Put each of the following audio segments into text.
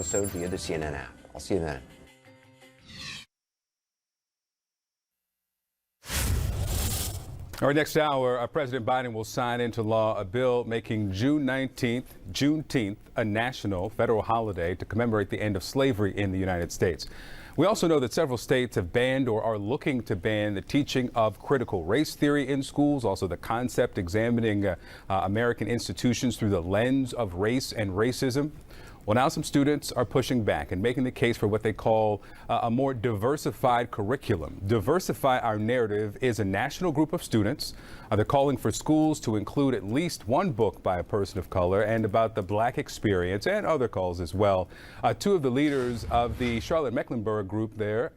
episode via the CNN app. I'll see you then. All right, next hour, President Biden will sign into law a bill making Juneteenth, a national federal holiday to commemorate the end of slavery in the United States. We also know that several states have banned or are looking to ban the teaching of critical race theory in schools, also the concept examining American institutions through the lens of race and racism. Well, now some students are pushing back and making the case for what they call a more diversified curriculum. Diversify Our Narrative is a national group of students. They're calling for schools to include at least one book by a person of color and about the Black experience, and other calls as well. Two of the leaders of the Charlotte-Mecklenburg group there,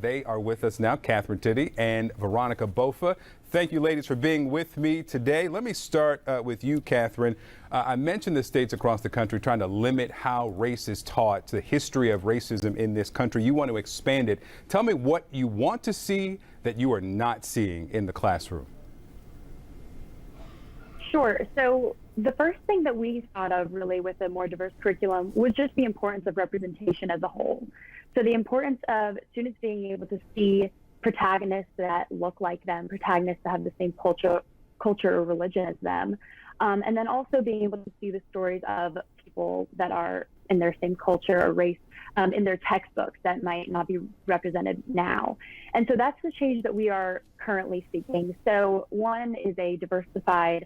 they are with us now, Catherine Titty and Veronica Bofa. Thank you, ladies, for being with me today. Let me start with you, Catherine. I mentioned the states across the country trying to limit how race is taught, the history of racism in this country. You want to expand it. Tell me what you want to see that you are not seeing in the classroom. Sure. So the first thing that we thought of really with a more diverse curriculum was just the importance of representation as a whole. So the importance of students being able to see protagonists that look like them, protagonists that have the same culture or religion as them, and then also being able to see the stories of people that are in their same culture or race in their textbooks that might not be represented now. And so that's the change that we are currently seeking. So one is a diversified,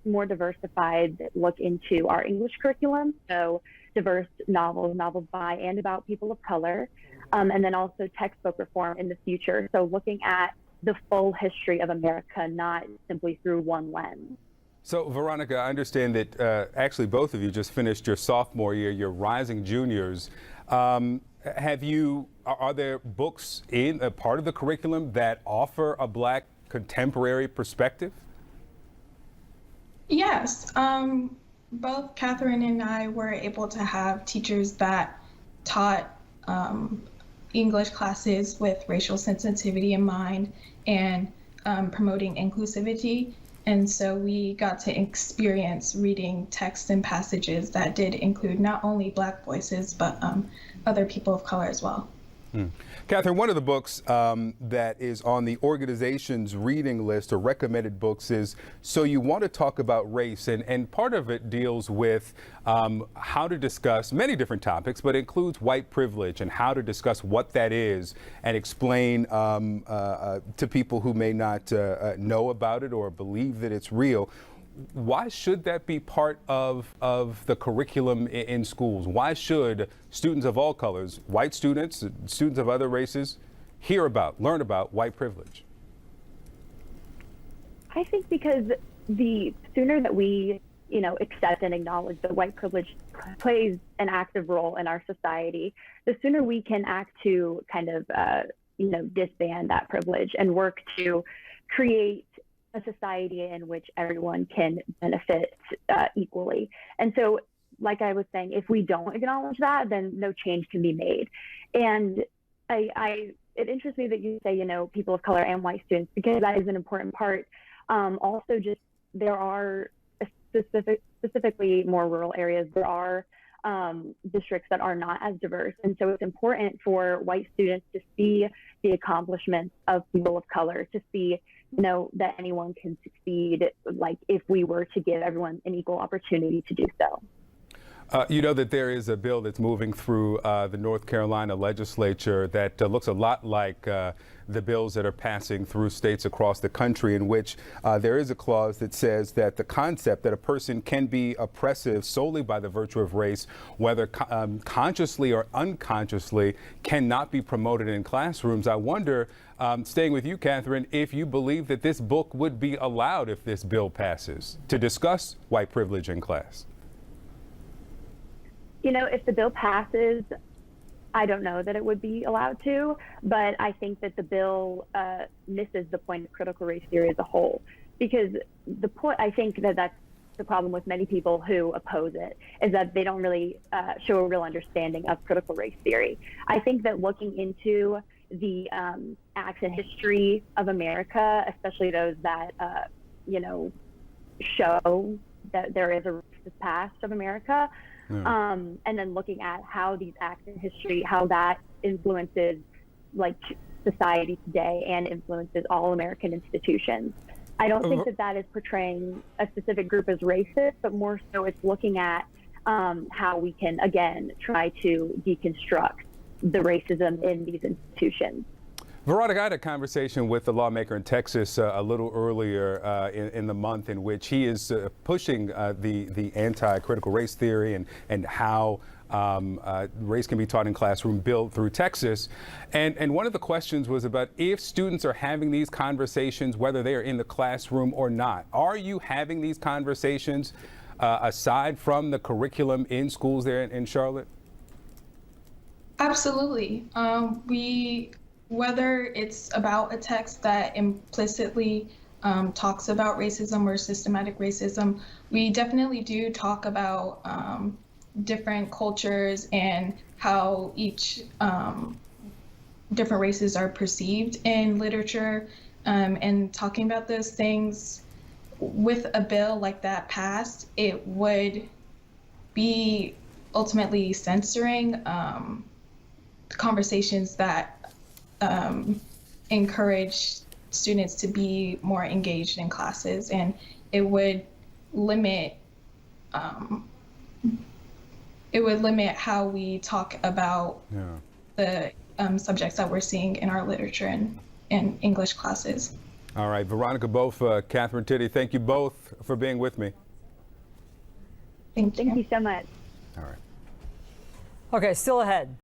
more diversified look into our English curriculum. So diverse novels by and about people of color. And then also textbook reform in the future. So looking at the full history of America, not simply through one lens. So, Veronica, I understand that actually both of you just finished your sophomore year, you're rising juniors. Are there books in a part of the curriculum that offer a Black contemporary perspective? Yes. Both Catherine and I were able to have teachers that taught English classes with racial sensitivity in mind and promoting inclusivity. And so we got to experience reading texts and passages that did include not only Black voices, but other people of color as well. Catherine, one of the books that is on the organization's reading list or recommended books is So You Want to Talk About Race, and part of it deals with how to discuss many different topics, but includes white privilege and how to discuss what that is and explain to people who may not know about it or believe that it's real. Why should that be part of the curriculum in schools? Why should students of all colors, white students, students of other races, learn about white privilege? I think because the sooner that we, accept and acknowledge that white privilege plays an active role in our society, the sooner we can act to kind of, disband that privilege and work to create a society in which everyone can benefit equally. And so, like I was saying, if we don't acknowledge that, then no change can be made. And it interests me that you say, people of color and white students, because that is an important part. Also, just there are specifically more rural areas, there are districts that are not as diverse. And so it's important for white students to see the accomplishments of people of color, to see that anyone can succeed, like if we were to give everyone an equal opportunity to do so. You know that there is a bill that's moving through the North Carolina legislature that looks a lot like the bills that are passing through states across the country, in which there is a clause that says that the concept that a person can be oppressive solely by the virtue of race, whether consciously or unconsciously, cannot be promoted in classrooms. I wonder, staying with you, Catherine, if you believe that this book would be allowed if this bill passes to discuss white privilege in class. If the bill passes, I don't know that it would be allowed to, but I think that the bill misses the point of critical race theory as a whole, because I think that that's the problem with many people who oppose it, is that they don't really show a real understanding of critical race theory. I think that looking into the acts and history of America, especially those that, show that there is a racist past of America, And then looking at how these acts in history, how that influences like society today and influences all American institutions. I don't think that that is portraying a specific group as racist, but more so it's looking at how we can, again, try to deconstruct the racism in these institutions. Veronica, I had a conversation with the lawmaker in Texas a little earlier in the month in which he is pushing the anti-critical race theory and how race can be taught in classroom bill through Texas. And one of the questions was about if students are having these conversations, whether they are in the classroom or not. Are you having these conversations aside from the curriculum in schools there in Charlotte? Absolutely. Whether it's about a text that implicitly talks about racism or systematic racism, we definitely do talk about different cultures and how each different races are perceived in literature, and talking about those things. With a bill like that passed, it would be ultimately censoring conversations that encourage students to be more engaged in classes, and it would limit how we talk about the subjects that we're seeing in our literature and in English classes. All right, Veronica, both Catherine, Tiddy, thank you both for being with me. Thank you. Thank you so much. All right. Okay, still ahead.